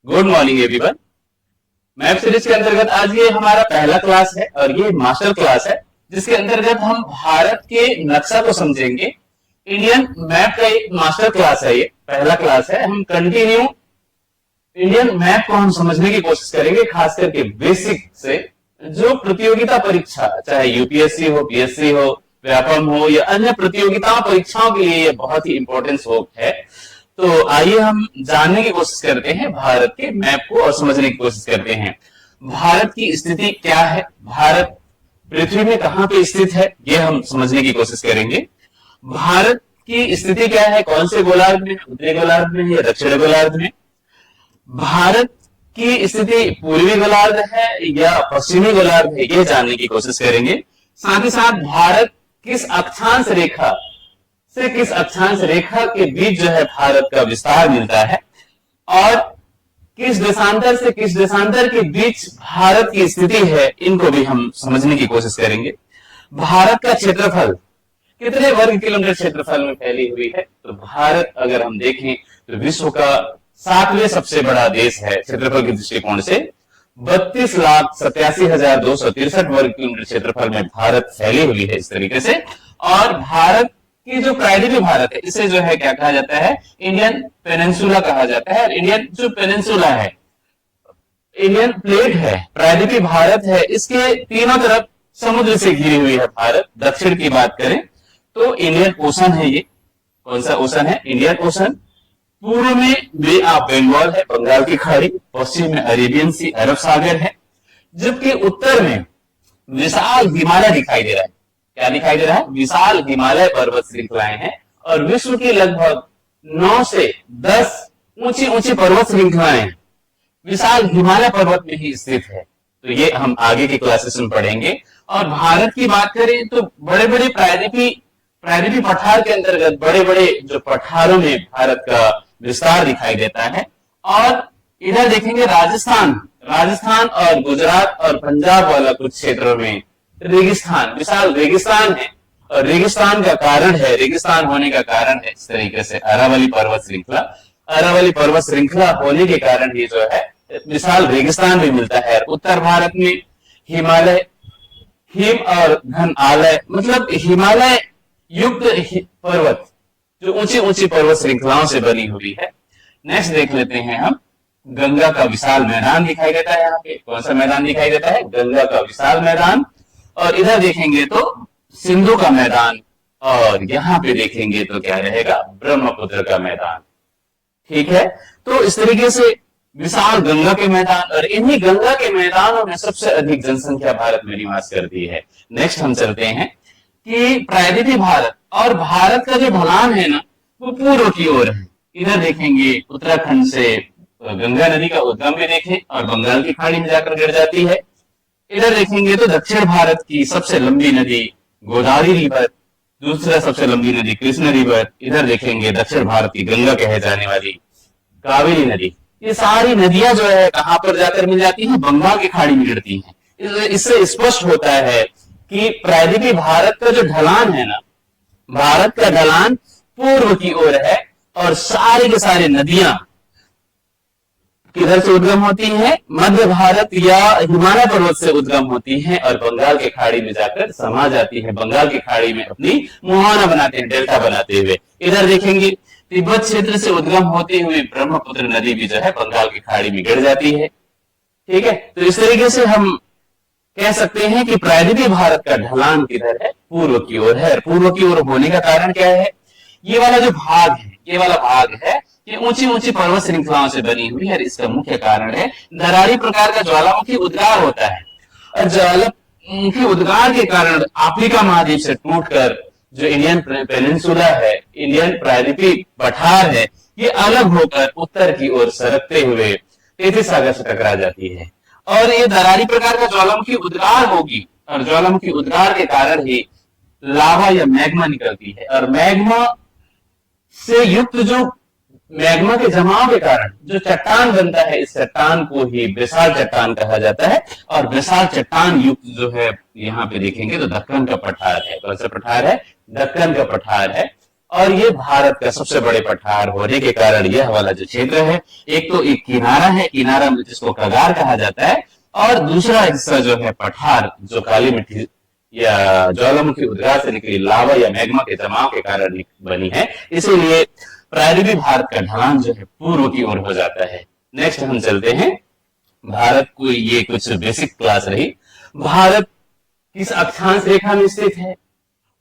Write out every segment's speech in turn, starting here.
Good morning everyone. Map series के अंतर्गत आज ये हमारा पहला क्लास है और ये मास्टर क्लास है जिसके अंतर्गत हम भारत के नक्शा को समझेंगे। इंडियन मैप का एक मास्टर क्लास है, ये पहला क्लास है। हम कंटिन्यू इंडियन मैप को हम समझने की कोशिश करेंगे, खास करके बेसिक से। जो प्रतियोगिता परीक्षा, चाहे यूपीएससी हो, पीएससी हो, व्यापम हो या अन्य प्रतियोगिता परीक्षाओं के लिए ये बहुत ही इंपॉर्टेंट है। तो आइए हम जानने की कोशिश करते हैं भारत के मैप को और समझने की कोशिश करते हैं भारत की स्थिति क्या है, भारत पृथ्वी में कहां पे स्थित है, ये हम समझने की कोशिश करेंगे। भारत की स्थिति क्या है, कौन से गोलार्ध में, उत्तरी गोलार्ध में या दक्षिण गोलार्ध में। भारत की स्थिति पूर्वी गोलार्ध है या पश्चिमी गोलार्ध है, ये जानने की कोशिश करेंगे। साथ ही साथ भारत किस अक्षांश रेखा से किस अक्षांश रेखा के बीच जो है भारत का विस्तार मिलता है और किस देशांतर से किस देशांतर के बीच भारत की स्थिति है, इनको भी हम समझने की कोशिश करेंगे। भारत का क्षेत्रफल कितने वर्ग किलोमीटर क्षेत्रफल में फैली हुई है, तो भारत अगर हम देखें तो विश्व का 7वें सबसे बड़ा देश है क्षेत्रफल के दृष्टिकोण से। 32,87,263 वर्ग किलोमीटर क्षेत्रफल में भारत फैली हुई है इस तरीके से। और भारत की जो प्रायद्वीपीय भारत है, इसे जो है क्या कहा जाता है, इंडियन पेनिनसुला कहा जाता है। इंडियन जो पेनिनसुला है, इंडियन प्लेट है, प्रायद्वीपीय भारत है, इसके तीनों तरफ समुद्र से घिरी हुई है भारत। दक्षिण की बात करें तो इंडियन ओशन है, ये कौन सा ओशन है, इंडियन ओशन। पूर्व में बे ऑफ बंगाल है, बंगाल की खाड़ी। पश्चिम में अरेबियन सी, अरब सागर है। जबकि उत्तर में विशाल हिमालय दिखाई दे रहा है। क्या दिखाई दे रहा है, विशाल हिमालय पर्वत श्रृंखलाएं हैं और विश्व की लगभग 9 से 10 ऊंची ऊंची पर्वत श्रृंखलाएं विशाल हिमालय पर्वत में ही स्थित है। तो ये हम आगे की क्लासेस में पढ़ेंगे। और भारत की बात करें तो बड़े बड़े प्रायद्वीपीय पठार के अंतर्गत बड़े बड़े जो पठारों में भारत का विस्तार दिखाई देता है। और इधर देखेंगे राजस्थान और गुजरात और पंजाब वाला कुछ क्षेत्रों में रेगिस्तान, विशाल रेगिस्तान है। और रेगिस्तान का कारण है, रेगिस्तान होने का कारण है इस तरीके से अरावली पर्वत श्रृंखला। अरावली पर्वत श्रृंखला होने के कारण ही जो है विशाल रेगिस्तान भी मिलता है। उत्तर भारत में हिमालय, हिम और घन आलय, मतलब हिमालय युक्त पर्वत, जो ऊंची ऊंची पर्वत श्रृंखलाओं से बनी हुई है। नेक्स्ट देख लेते हैं हम, गंगा का विशाल मैदान दिखाई देता है। यहाँ पे कौन सा मैदान दिखाई देता है, गंगा का विशाल मैदान। और इधर देखेंगे तो सिंधु का मैदान और यहाँ पे देखेंगे तो क्या रहेगा, ब्रह्मपुत्र का मैदान। ठीक है, तो इस तरीके से विशाल गंगा के मैदान, और इन्हीं गंगा के मैदानों में सबसे अधिक जनसंख्या भारत में निवास करती है। नेक्स्ट हम चलते हैं कि प्रायद्वीपीय भारत, और भारत का जो ढलान है ना, वो पूर्व की ओर है। इधर देखेंगे उत्तराखंड से गंगा नदी का उद्गम भी देखें और बंगाल की खाड़ी में जाकर गिर जाती है। इधर देखेंगे तो दक्षिण भारत की सबसे लंबी नदी गोदावरी रिवर, दूसरा सबसे लंबी नदी कृष्ण रिवर। इधर देखेंगे दक्षिण भारत की गंगा कहे जाने वाली कावेरी नदी। ये सारी नदियां जो है कहां पर जाकर मिल जाती हैं, बंगाल की खाड़ी में गिरती हैं। इससे स्पष्ट होता है कि प्रायद्वीपीय भारत का जो ढलान है ना, भारत का ढलान पूर्व की ओर है और सारी की सारी नदियां किधर से उद्गम होती हैं, मध्य भारत या हिमालय पर्वत से उद्गम होती हैं और बंगाल के खाड़ी में जाकर समा जाती है। बंगाल की खाड़ी में अपनी मुहाना बनाते हैं, डेल्टा बनाते हुए। इधर देखेंगे तिब्बत क्षेत्र से उद्गम होती हुई ब्रह्मपुत्र नदी भी जो है बंगाल की खाड़ी में गिर जाती है। ठीक है, तो इस तरीके से हम कह सकते हैं कि प्रायद्वीपीय भारत का ढलान किधर है, पूर्व की ओर है। पूर्व की ओर होने का कारण क्या है, ये वाला जो भाग है, ये वाला भाग है, ये ऊंची ऊंची पर्वत श्रृंखलाओं से बनी हुई है। इसका मुख्य कारण है दरारी प्रकार का ज्वालामुखी उद्गार होता है। और ज्वालामुखी उद्गार के कारण अफ्रीका महाद्वीप से टूटकर जो इंडियन पेनिनसुला है, इंडियन प्रायद्वीपीय पठार है, ये अलग होकर उत्तर की ओर सरकते हुए तैतीस सागर से टकरा जाती है। और ये दरारी प्रकार का ज्वालामुखी उद्गार होगी और ज्वालामुखी उद्गार के कारण ही लावा या मैग्मा निकलती है। और मैग्मा से युक्त जो मैग्मा के जमाव के कारण जो चट्टान बनता है, इस चट्टान को ही बेसाल्ट चट्टान कहा जाता है। और बेसाल्ट चट्टान युक्त जो है, यहाँ पे देखेंगे तो दक्कन का पठार है। कौन सा पठार है, दक्कन का पठार है। और ये भारत का सबसे बड़े पठार होने के कारण यह वाला जो क्षेत्र है, एक तो एक किनारा है, किनारा जिसको कगार कहा जाता है, और दूसरा हिस्सा जो है पठार, जो काली मिट्टी या ज्वालामुखी उद्गार से निकली लावा या मैग्मा के जमाव के कारण बनी है। इसीलिए प्रायद्वीपीय भारत का ढलान जो है पूर्व की ओर हो जाता है। नेक्स्ट हम चलते हैं, भारत को ये कुछ बेसिक क्लास रही। भारत किस अक्षांश रेखा में स्थित है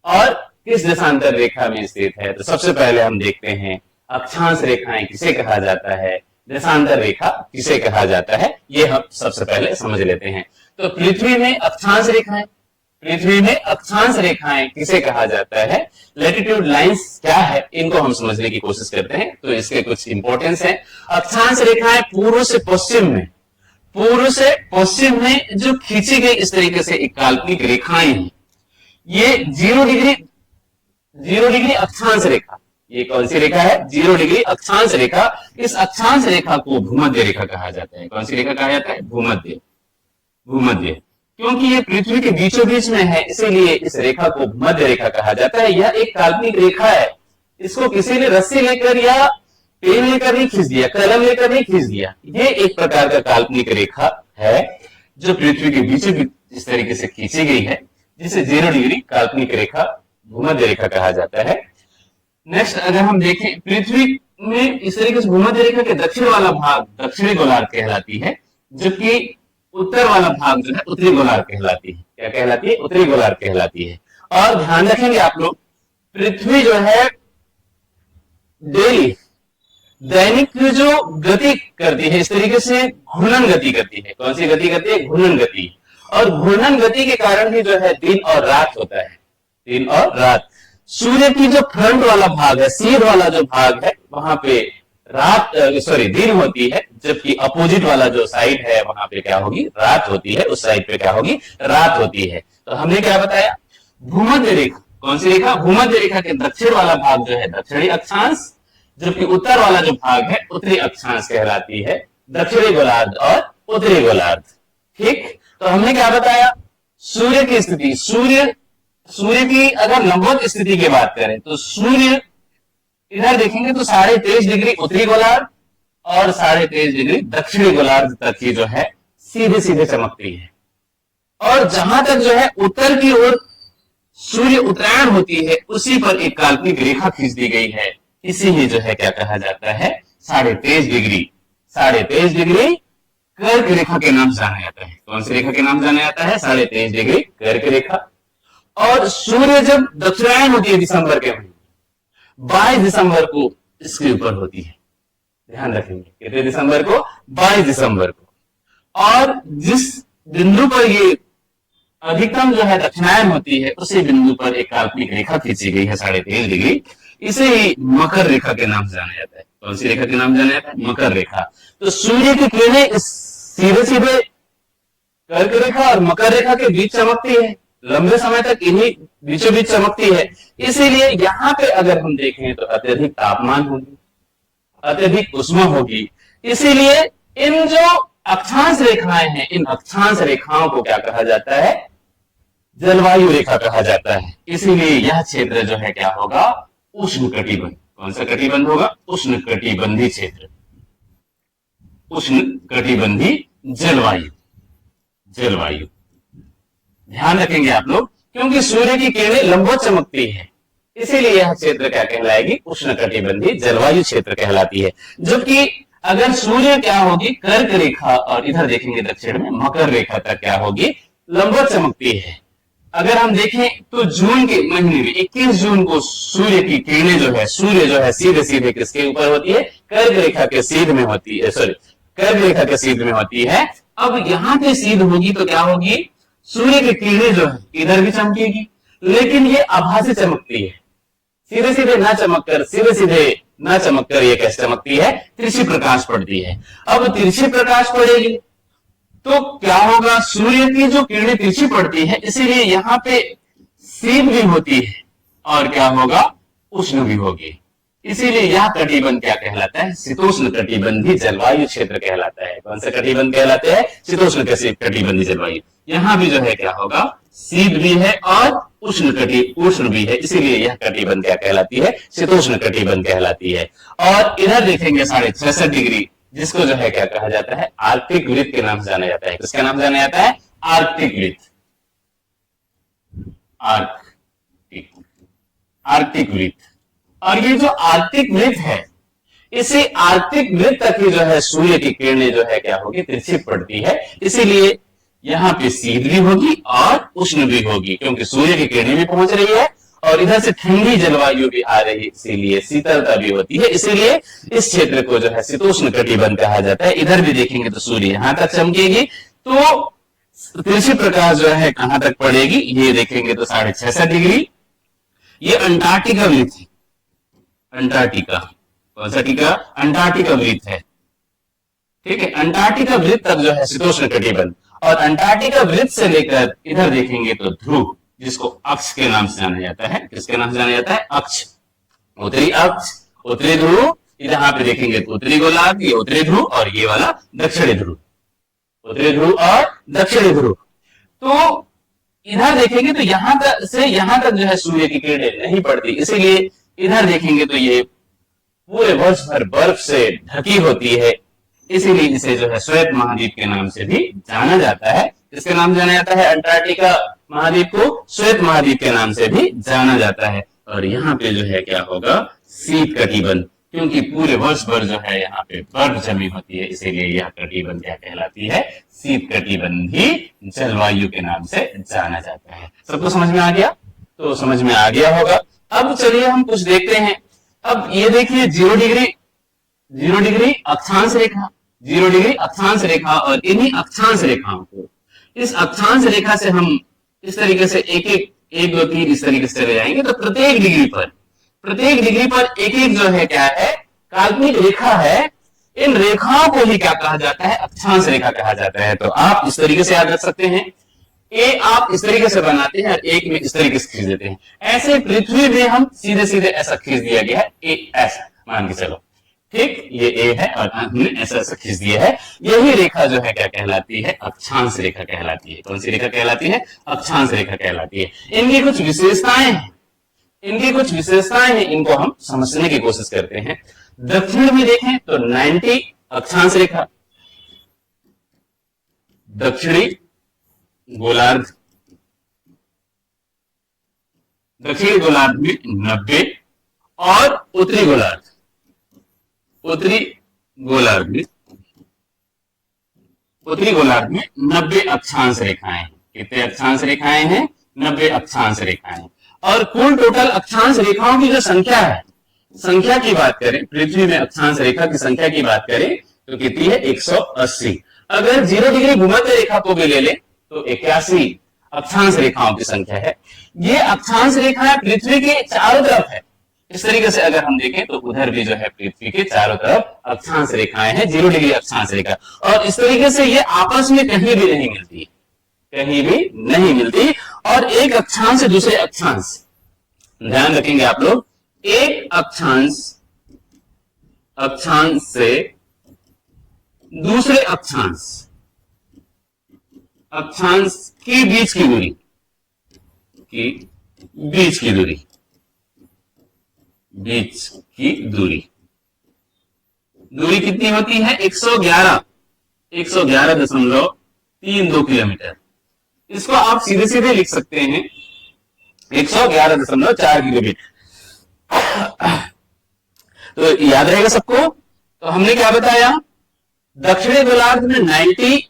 और किस देशांतर रेखा में स्थित है? तो सबसे पहले हम देखते हैं अक्षांश रेखाएं किसे कहा जाता है, देशांतर रेखा किसे कहा जाता है, ये हम सबसे पहले समझ लेते हैं। तो पृथ्वी में अक्षांश रेखाएं, पृथ्वी में अक्षांश रेखाएं किसे कहा जाता है, लैटिट्यूड लाइंस क्या है, इनको हम समझने की कोशिश करते हैं। तो इसके कुछ इंपॉर्टेंस है। अक्षांश रेखाएं पूर्व से पश्चिम में, पूर्व से पश्चिम में जो खींची गई इस तरीके से एक काल्पनिक रेखाएं हैं, ये 0 डिग्री अक्षांश रेखा, ये कौन सी रेखा है, 0 डिग्री अक्षांश रेखा। इस अक्षांश रेखा को भूमध्य रेखा कहा जाता है। कौन सी रेखा कहा जाता है, भूमध्य, भूमध्य। क्योंकि ये पृथ्वी के बीचों बीच में है, इसीलिए इस रेखा को भूमध्य रेखा कहा जाता है। यह एक काल्पनिक रेखा है, इसको किसी ने रस्सी लेकर या पेन लेकर नहीं खींच दिया, कलम लेकर नहीं खींच दिया। ये एक प्रकार का काल्पनिक रेखा है जो पृथ्वी के बीचों बीच इस तरीके से खींची गई है, जिसे 0 डिग्री काल्पनिक रेखा भूमध्य रेखा कहा जाता है। नेक्स्ट अगर हम देखें, पृथ्वी में इस तरीके से भूमध्य रेखा के दक्षिण वाला भाग दक्षिणी गोलार्ध कहलाती है, जबकि उत्तर वाला भाग जो है उत्तरी गोलार्ध कहलाती है। क्या कहलाती है, उत्तरी गोलार्ध कहलाती है। और ध्यान रखेंगे आप लोग, पृथ्वी जो है डेली दैनिक जो गति करती है, इस तरीके से घूर्णन गति करती है। कौन सी गति करती है, घूर्णन गति। और घूर्णन गति के कारण ही जो है दिन और रात होता है, दिन और रात। सूर्य की जो फ्रंट वाला भाग है, सीध वाला जो भाग है, वहां पे दिन होती है, जबकि अपोजिट वाला जो साइड है वहां पे क्या होगी, रात होती है। उस साइड पे क्या होगी, रात होती है। तो हमने क्या बताया, भूमध्य रेखा, कौन सी रेखा, भूमध्य रेखा के दक्षिण वाला भाग जो है दक्षिणी अक्षांश, जबकि उत्तर वाला जो भाग है उत्तरी अक्षांश कहलाती है, दक्षिणी गोलार्ध और उत्तरी गोलार्ध। ठीक, तो हमने क्या बताया, सूर्य की स्थिति, सूर्य की अगर लंबवत स्थिति की बात करें तो सूर्य इधर देखेंगे तो 23.5 डिग्री उत्तरी गोलार्ध और 23.5 डिग्री दक्षिणी गोलार्ध तक की जो है सीधे सीधे चमकती है। और जहां तक जो है उत्तर की ओर सूर्य उत्तरायण होती है, उसी पर एक काल्पनिक रेखा खींच दी गई है। इसीलिए जो है क्या कहा जाता है, 23.5 डिग्री कर्क रेखा के नाम जाना जाता है। कौन सी रेखा के नाम जाना जाता है, 23.5 डिग्री कर्क रेखा। और सूर्य जब दक्षिणायन होती है दिसंबर के महीने, 22 दिसंबर को इसके ऊपर होती है। ध्यान रखेंगे, कितने दिसंबर को, 22 दिसंबर को। और जिस बिंदु पर ये अधिकतम जो है दक्षिणायन होती है, उसी बिंदु पर एक काल्पनिक रेखा खींची गई है 23.5 डिग्री। इसे ही मकर रेखा के नाम जाना जाता है। कौन सी रेखा के नाम जाना जाता है, मकर रेखा। तो सूर्य की किरणें सीधे सीधे कर्क रेखा और मकर रेखा के बीच चमकती है, लंबे समय तक इन्हीं बीचों बीच चमकती है। इसीलिए यहाँ पे अगर हम देखें तो अत्यधिक तापमान होगी, अत्यधिक उष्मा होगी। इसीलिए इन जो अक्षांश रेखाएं हैं, इन अक्षांश रेखाओं को क्या कहा जाता है, जलवायु रेखा कहा जाता है। इसीलिए यह क्षेत्र जो है क्या होगा, उष्ण कटिबंध। कौन सा कटिबंध होगा, उष्ण कटिबंधी क्षेत्र, उष्ण कटिबंधी जलवायु, जलवायु। ध्यान रखेंगे आप लोग, क्योंकि सूर्य की किरणें लंबवत चमकती है, इसीलिए यह क्षेत्र क्या कहलाएगी, उष्ण कटिबंधी जलवायु क्षेत्र कहलाती है। जबकि अगर सूर्य क्या होगी, कर्क रेखा, और इधर देखेंगे दक्षिण में मकर रेखा तक क्या होगी, लंबवत चमकती है। अगर हम देखें तो जून के महीने में 21 जून को सूर्य की किरणें जो है, सूर्य जो है सीधे सीधे किसके ऊपर होती है, कर्क रेखा के सीध में होती है, कर्क रेखा के सीध में होती है। अब यहाँ पे सीध होगी तो क्या होगी, सूर्य की किरणें जो है इधर भी चमकेगी, लेकिन ये आभासी चमकती है, सीधे सीधे ना चमककर, सीधे सीधे ना चमककर ये कैसे चमकती है, तिरछी प्रकाश पड़ती है। अब तिरछी प्रकाश पड़ेगी तो क्या होगा, सूर्य की जो किरणें तिरछी पड़ती है, इसीलिए यहाँ पे सीध भी होती है और क्या होगा, उष्ण भी होगी। इसीलिए यह कटिबंध क्या कहलाता है, शीतोष्ण कटिबंधी जलवायु क्षेत्र कहलाता है। कौन सा कटिबंध कहलाते हैं, शीतोष्ण कटिबंधी जलवायु। यहाँ भी जो है क्या होगा, शीत भी है और उष्ण भी है, इसीलिए यह कटिबंध क्या कहलाती है, शीतोष्ण कटिबंध कहलाती है। और इधर देखेंगे 66.5 डिग्री, जिसको जो है क्या कहा जाता है, आर्कटिक वृत्त के नाम से जाना जाता है। किसके नाम से जाना जाता है, आर्कटिक वृत्त, आर्कटिक वृत्त। और ये जो आर्कटिक वृत्त है, इसी आर्कटिक वृत्त तक ही जो है सूर्य की किरणें जो है क्या होगी, तिरछी पड़ती है, इसीलिए यहाँ पे शीत भी होगी और उष्ण भी होगी, क्योंकि सूर्य की किरणें भी पहुंच रही है और इधर से ठंडी जलवायु भी आ रही है, इसीलिए शीतलता भी होती है, इसीलिए इस क्षेत्र को जो है शीतोष्ण कटिबंध कहा जाता है। इधर भी देखेंगे तो सूर्य यहां तक चमकेगी, तो तिरछी प्रकाश जो है कहां तक पड़ेगी, ये देखेंगे तो 66.5 डिग्री। ये अंटार्कटिका वृत्त है, अंटार्कटिका, कौन सा टीका, अंटार्कटिका वृत्त है, ठीक है। अंटार्कटिका वृत्त तक जो है शीतोष्ण कटिबंध, और अंटार्कटिका वृत्त से लेकर इधर देखेंगे तो ध्रुव, जिसको अक्ष के नाम से जाना जाता है, किसके नाम से जाना जाता है, अक्ष, उत्तरी अक्ष, उत्तरी ध्रुव। यहाँ पे देखेंगे तो उत्तरी गोलार्ध, ये उत्तरी ध्रुव, और ये वाला दक्षिणी ध्रुव, उत्तरी ध्रुव और दक्षिणी ध्रुव। तो इधर देखेंगे तो यहां तक से यहां तक जो है सूर्य की किरणें नहीं पड़ती, इसीलिए इधर देखेंगे तो ये पूरे वर्ष भर बर्फ से ढकी होती है, इसीलिए इसे जो है श्वेत महाद्वीप के नाम से भी जाना जाता है। इसके नाम जाना जाता है, अंटार्कटिका महाद्वीप को श्वेत महाद्वीप के नाम से भी जाना जाता है। और यहाँ पे जो है क्या होगा, शीत कटिबंध, क्योंकि पूरे वर्ष भर जो है यहाँ पे बर्फ जमी होती है, इसीलिए यह कटिबंध क्या कहलाती है, शीत कटिबंधी जलवायु के नाम से जाना जाता है। सबको समझ में आ गया? तो समझ में आ गया होगा। अब चलिए हम कुछ देखते हैं। अब ये देखिए 0 डिग्री अक्षांश रेखा, 0 डिग्री अक्षांश रेखा, और इन्हीं अक्षांश रेखाओं को, इस अक्षांश रेखा से हम इस तरीके से एक 2 3 इस तरीके से चले जाएंगे, तो प्रत्येक डिग्री पर एक जो है क्या है, काल्पनिक रेखा है। इन रेखाओं को ही क्या कहा जाता है, अक्षांश रेखा कहा जाता है। तो आप इस तरीके से याद रख सकते हैं, ए आप इस तरीके से बनाते हैं और एक में इस तरीके से खींच देते हैं। ऐसे पृथ्वी में हम सीधे सीधे ऐसा खींच दिया गया है, ए ऐसा मान के चलो, ठीक, ये ए है और हमने ऐसा ऐसा खींच दिया है। यही रेखा जो है क्या कहलाती है, अक्षांश रेखा कहलाती है। कौन सी रेखा कहलाती है, अक्षांश रेखा कहलाती है। इनकी कुछ विशेषताएं हैं, इनको हम समझने की कोशिश करते हैं। दक्षिण में देखें तो 90 अक्षांश रेखा, दक्षिणी गोलार्ध, दक्षिणी गोलार्ध में 90, और उत्तरी गोलार्ध में 90 अक्षांश रेखाएं हैं। कितने अक्षांश रेखाएं हैं, 90 अक्षांश रेखाएं। और कुल टोटल अक्षांश रेखाओं की जो संख्या है, संख्या की बात करें, पृथ्वी में अक्षांश रेखा की संख्या की बात करें तो कितनी है, 180। अगर 0 डिग्री भूमध्य रेखा को भी ले लें तो 81 अक्षांश रेखाओं की संख्या है। ये अक्षांश रेखाएं पृथ्वी के चारों तरफ है। इस तरीके से अगर हम देखें तो उधर भी जो है पृथ्वी के चारों तरफ अक्षांश रेखाएं हैं, 0 डिग्री अक्षांश रेखा। और इस तरीके से ये आपस में कहीं भी नहीं मिलती, और एक अक्षांश से दूसरे अक्षांश, ध्यान रखेंगे आप लोग, एक अक्षांश से दूसरे अक्षांश की बीच की दूरी कितनी होती है, 111.32 किलोमीटर। इसको आप सीधे सीधे लिख सकते हैं 111.4 किलोमीटर। तो याद रहेगा सबको। तो हमने क्या बताया, दक्षिणी गोलार्ध में 90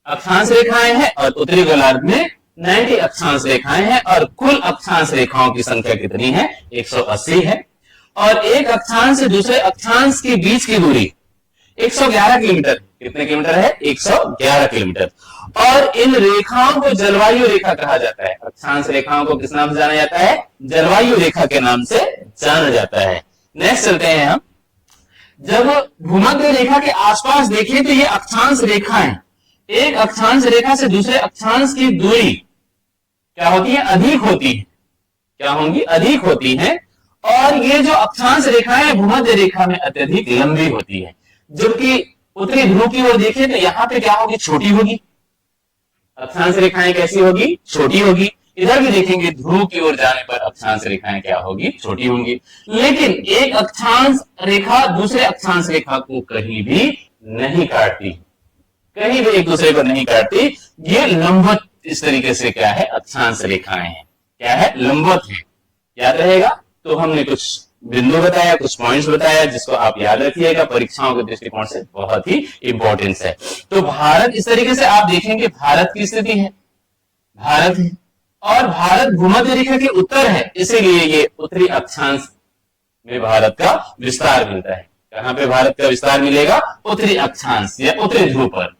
अक्षांश रेखाएं हैं और उत्तरी गोलार्ध में 90 अक्षांश रेखाएं हैं, और कुल अक्षांश रेखाओं की संख्या कितनी है, 180 है। और एक अक्षांश से दूसरे अक्षांश के बीच की दूरी 111 किलोमीटर। कितने किलोमीटर है, 111 किलोमीटर। और इन रेखाओं को जलवायु रेखा कहा जाता है। अक्षांश रेखाओं को किस नाम से जाना जाता है, जलवायु रेखा के नाम से जाना जाता है। नेक्स्ट चलते हैं हम। जब भूमध्य रेखा के आसपास देखें तो ये अक्षांश रेखाएं, एक अक्षांश रेखा से दूसरे अक्षांश की दूरी क्या होती है, अधिक होती है। और ये जो अक्षांश रेखाएं भूमध्य रेखा में अत्यधिक लंबी होती है, जबकि उत्तरी ध्रुव की ओर देखें तो यहां पे क्या होगी, छोटी होगी। अक्षांश रेखाएं कैसी होगी? छोटी होगी। इधर भी देखेंगे ध्रुव की ओर जाने पर अक्षांश रेखाएं क्या होगी? छोटी होंगी। लेकिन एक अक्षांश रेखा दूसरे अक्षांश रेखा को कहीं भी नहीं काटती, कहीं भी एक दूसरे को नहीं काटती। ये लंबवत इस तरीके से क्या है? अक्षांश रेखाएं हैं। क्या है? लंबवत है। याद रहेगा? तो हमने कुछ बिंदु बताया, कुछ पॉइंट्स बताया, जिसको आप याद रखिएगा, परीक्षाओं के दृष्टिकोण से बहुत ही इंपॉर्टेंस है। तो भारत इस तरीके से आप देखेंगे, भारत की स्थिति है, भारत है और भारत भूमध्य रेखा के उत्तर है, इसीलिए ये उत्तरी अक्षांश में भारत का विस्तार मिलता है। कहां पे भारत का विस्तार मिलेगा? उत्तरी अक्षांश या उत्तरी ध्रुव पर।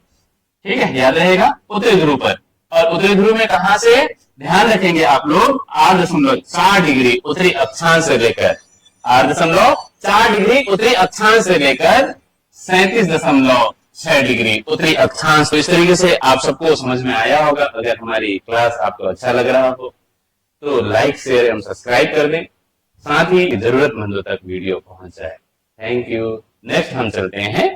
ठीक है, याद रहेगा, उत्तरी ध्रुव पर। और उत्तरी ध्रुव में कहां से? ध्यान रखेंगे आप लोग, 8.4 डिग्री उत्तरी अक्षांश से लेकर 8.4 डिग्री उत्तरी अक्षांश से लेकर 37.6 डिग्री उत्तरी अक्षांश। तो इस तरीके से आप सबको समझ में आया होगा। अगर हमारी क्लास आपको अच्छा लग रहा हो तो लाइक, शेयर एवं सब्सक्राइब कर दें, साथ ही जरूरतमंदों तक वीडियो पहुंच जाए। Thank you. नेक्स्ट हम चलते हैं